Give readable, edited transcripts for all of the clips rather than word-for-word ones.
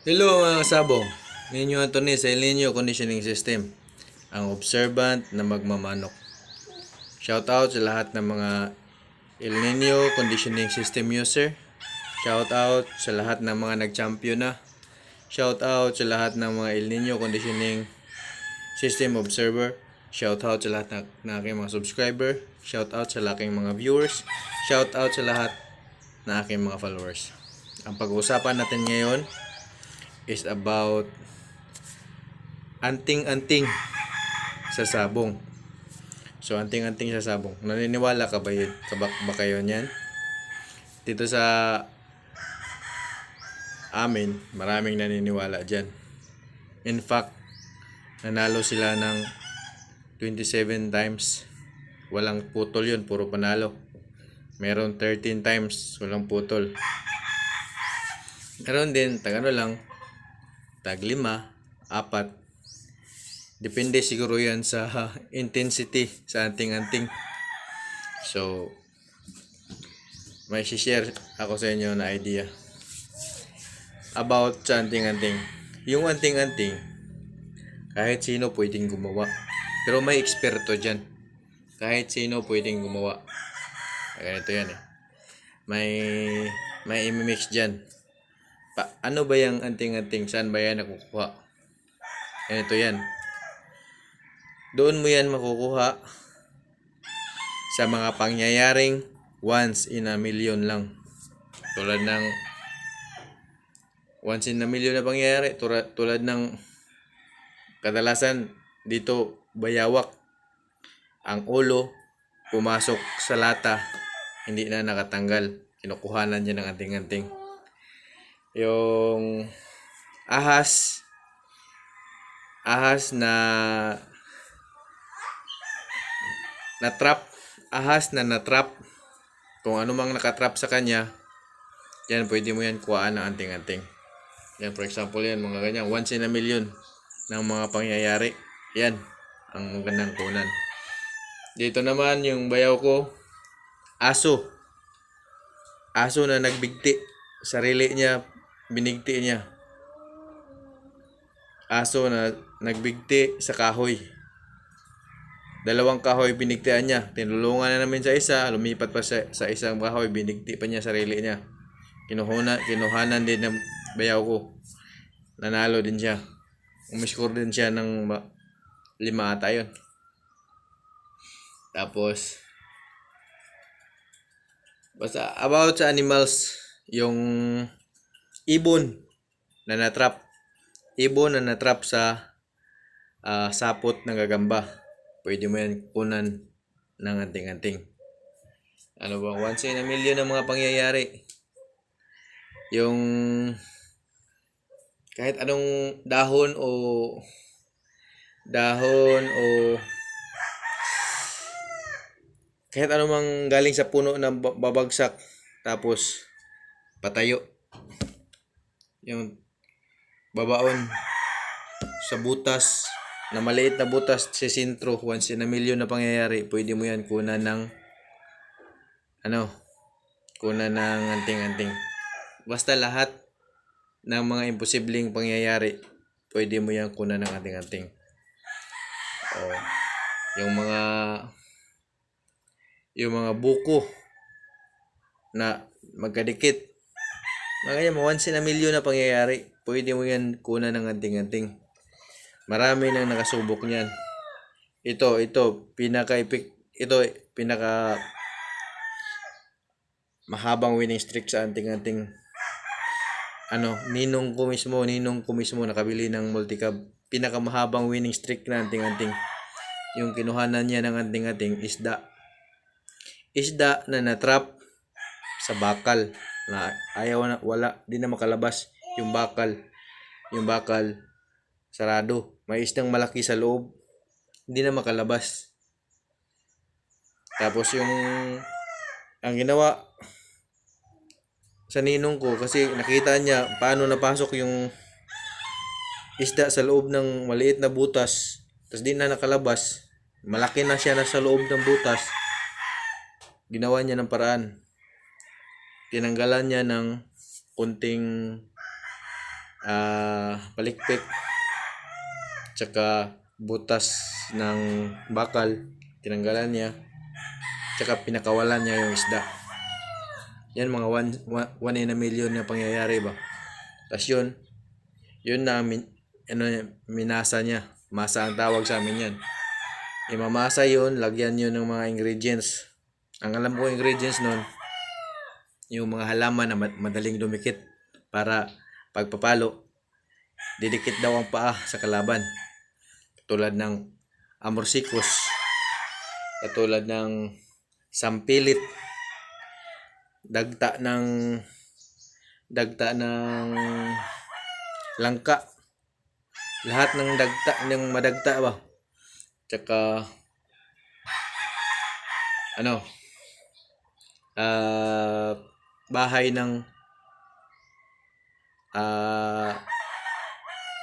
Hello mga kasabong, ninyo ito ni sa El Nino Conditioning System, ang observant na magmamanok. Shoutout sa lahat ng mga El Nino Conditioning System user. Shoutout sa lahat ng mga nag-champion na. Shoutout sa lahat ng mga El Nino Conditioning System observer. Shoutout sa lahat ng aking mga subscriber. Shoutout sa aking mga viewers. Shoutout sa lahat ng aking mga followers. Ang pag-uusapan natin ngayon is about anting-anting sa sabong. So, anting-anting sa sabong. Naniniwala ka ba kayo niyan? Dito sa amin, maraming naniniwala dyan. In fact, nanalo sila ng 27 times. Walang putol yun, puro panalo. Meron 13 times, walang putol. Meron din, tag 5, 4. Depende siguro yan sa intensity sa anting-anting. So, may share ako sa inyo na idea about sa anting-anting. Yung anting-anting, kahit sino pwedeng gumawa. Pero may eksperto dyan. Kahit sino pwedeng gumawa. Ganito yan eh. May imimix dyan. Ano ba yung anting-anting? Saan ba yan nakukuha? Ganito yan. Doon mo yan makukuha sa mga pangyayaring once in a million lang. Tulad ng once in a million na pangyayari. Tulad ng kadalasan dito bayawak. Ang ulo pumasok sa lata, hindi na nakatanggal. Kinukuhanan niya ng anting-anting. Yung ahas na natrap, kung ano mang nakatrap sa kanya, yan, pwede mo yan kuhaan ng anting-anting. Yan, for example yan, mga ganyan, once in a million ng mga pangyayari. Yan, ang magandang kunan. Dito naman, yung bayaw ko, aso. Aso na nagbigti. Sarili niya, binigti niya. Aso na nagbigti sa kahoy. 2 kahoy binigtian niya. Tinulungan na namin sa isa. Lumipat pa sa isang kahoy. Binigti pa niya sarili niya. Kinuhanan din ng bayaw ko. Nanalo din siya. Umiscore din siya ng 5 ata yun. Tapos, basta about sa animals, yung ibon na natrap. Ibon na natrap sa sapot ng gagamba. Pwede mo yan kunan ng anting-anting. Ano ba? Once in a million ang mga pangyayari. Yung kahit anong dahon o kahit anong galing sa puno na babagsak tapos patayo. Yung babaon sa butas na maliit na butas sa sentro, once in a million na pangyayari, pwede mo yan kunan ng anting-anting. Basta lahat ng mga imposibleng pangyayari, pwede mo yan kunan ng anting-anting. Yung mga buko na magkadikit, mga once in a million na pangyayari, pwede mo yan kunan ng anting-anting. Marami nang nakasubok niyan. Ito pinaka mahabang winning streak sa anting-anting. Ninong ko mismo nakabili ng multicab. Pinaka mahabang winning streak na anting-anting. Yung kinuhanan niya ng anting-anting isda na natrap sa bakal na di na makalabas. Yung bakal sarado. May isdang malaki sa loob, hindi na makalabas. Tapos ang ginawa sa ninong ko, kasi nakita niya paano napasok yung isda sa loob ng maliit na butas, tapos di na nakalabas. Malaki na siya nasa loob ng butas. Ginawa niya ng paraan. Tinanggalan niya ng kunting palikpik, tsaka butas ng bakal, tinanggalan niya, tsaka pinakawalan niya yung isda. Yan mga 1 in a million na pangyayari ba. Tapos yun na minasa niya. Masa ang tawag sa amin yan. Imamasa yun, lagyan yun ng mga ingredients. Ang alam ko ingredients nun, yung mga halaman na madaling dumikit para pagpapalo, didikit daw ang paa sa kalaban. Tulad ng amorsikos, katulad ng sampilit, dagta ng langka, lahat ng dagta ng madagta ba, tsaka bahay ng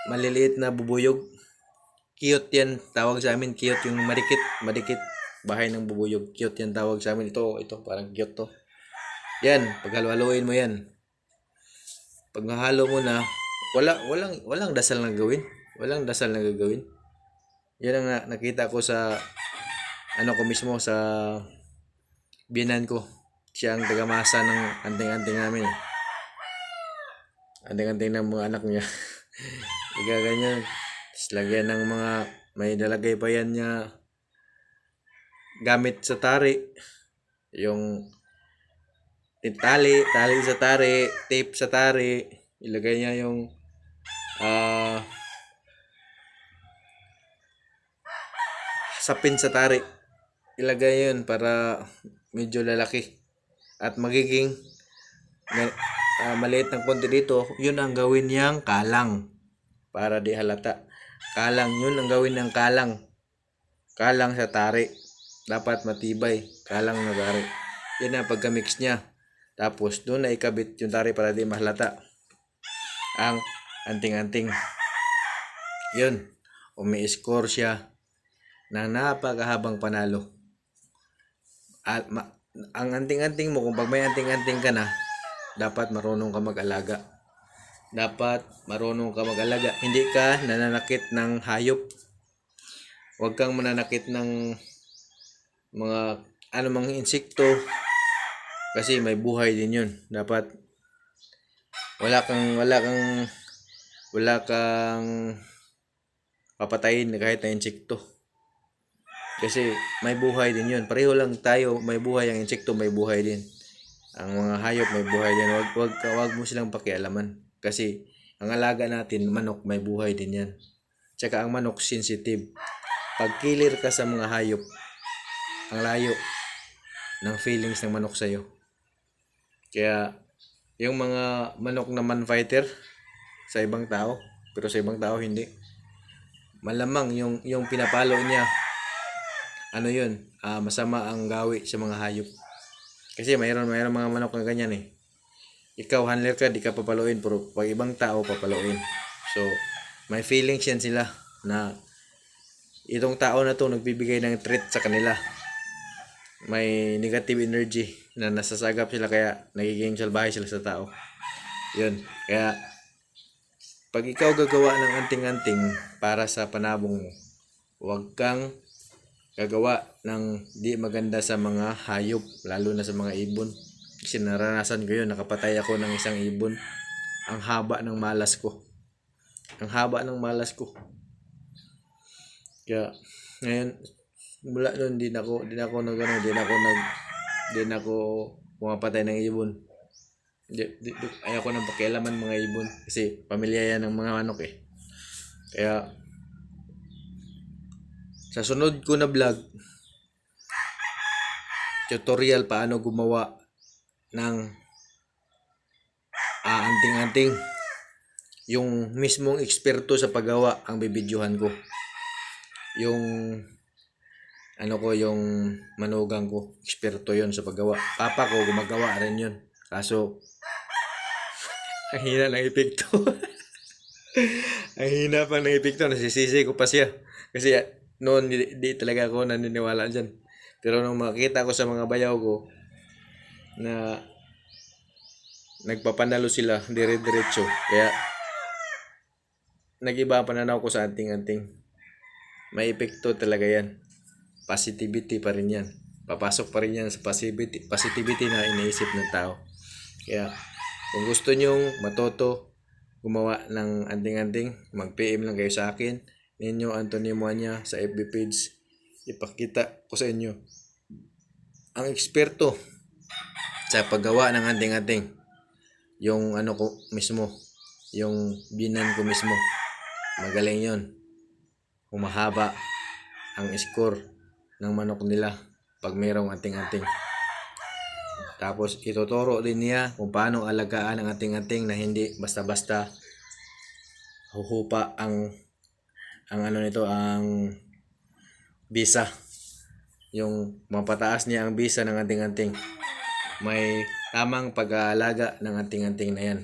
maliliit na bubuyog. Cute yan, tawag sa amin, cute yung madikit, bahay ng bubuyog, cute yan tawag sa amin. Ito parang cute to. Yan, paghalo-haloin mo yan. Pag nahalo mo na, walang dasal na gawin. Walang dasal na gagawin. Yan ang nakita ko sa ko mismo sa biyanan ko. Siya ang tagamasa ng anting-anting namin. Anting-anting ng mga anak niya. Ganyan. Lagyan ng mga, may nalagay pa yan niya gamit sa tali. Yung tali sa tali, tape sa tali, ilagay niya yung sapin sa tali. Ilagay yun para medyo lalaki at magiging maliit ng konti dito. Yun ang gawin niyang kalang para di halata. Kalang, yun ang gawin ng kalang sa tari. Dapat matibay, kalang na tari. Yan ang pagka-mix niya. Tapos doon na ikabit yung tari para di mahalata ang anting-anting. Yun, umi-score siya ng napakahabang panalo. Ang anting-anting mo, kung pag may anting-anting ka na, dapat marunong ka mag-alaga. Hindi ka nananakit ng hayop. Huwag kang mananakit ng mga anumang insekto, kasi may buhay din yun. Dapat wala kang papatayin kahit na insekto. Kasi may buhay din yun. Pareho lang tayo, may buhay. Ang insekto may buhay din. Ang mga hayop may buhay din. Wag mo silang pakialaman. Kasi ang alaga natin, manok, may buhay din yan. Tsaka ang manok sensitive. Pag kilir ka sa mga hayop, ang layo ng feelings ng manok sa'yo. Kaya yung mga manok na man-fighter sa ibang tao, pero sa ibang tao hindi. Malamang yung pinapalo niya, masama ang gawi sa mga hayop. Kasi mayroon mga manok na ganyan eh. Ikaw handler ka, di ka papaluin, pero pag ibang tao papaluin. So, may feelings yan sila na itong tao na to nagbibigay ng threat sa kanila. May negative energy na nasasagap sila, kaya nagiging salbahe sila sa tao. Yun. Kaya pag ikaw gagawa ng anting-anting para sa panabong mo, huwag kang gagawa ng di maganda sa mga hayop, lalo na sa mga ibon. Kasi naranasan ko yun, nakapatay ako ng isang ibon. Ang haba ng malas ko. Kaya ngayon, mula noon din ako pumapatay ng ibon. Ayoko nang pakialaman mga ibon kasi pamilya yan ng mga manok eh. Kaya sa sunod ko na vlog, tutorial paano gumawa ng anting-anting. Yung mismong eksperto sa paggawa ang bibidyohan ko. Yung yung manugang ko, eksperto yon sa paggawa. Papa ko gumagawa rin yun. Kaso ang hina ng epekto. Ang hina pa ng epekto, nasisisi ko pa siya. Kasi noon di talaga ako naniniwala dyan. Pero nung makita ko sa mga bayaw ko na nagpapanalo sila dire-diretso, kaya nag-iba ang pananaw ko sa anting-anting. May epekto talaga yan. Positivity pa rin yan. Papasok pa rin yan sa positivity na iniisip ng tao. Kaya kung gusto nyong matuto gumawa ng anting-anting, mag-PM lang kayo sa akin. Ninyo Anthony Muanya sa FB page. Ipakita ko sa inyo ang eksperto sa paggawa ng anting-anting. Yung ano ko mismo, yung binan ko mismo. Magaling yon. Humahaba ang score ng manok nila pag mayroong anting-anting. Tapos ituturo din niya kung paano alagaan ang anting-anting na hindi basta-basta huhupa ang ano nito, ang bisa. Yung mapataas niya ang bisa ng anting-anting. May tamang pag-aalaga ng anting-anting na yan.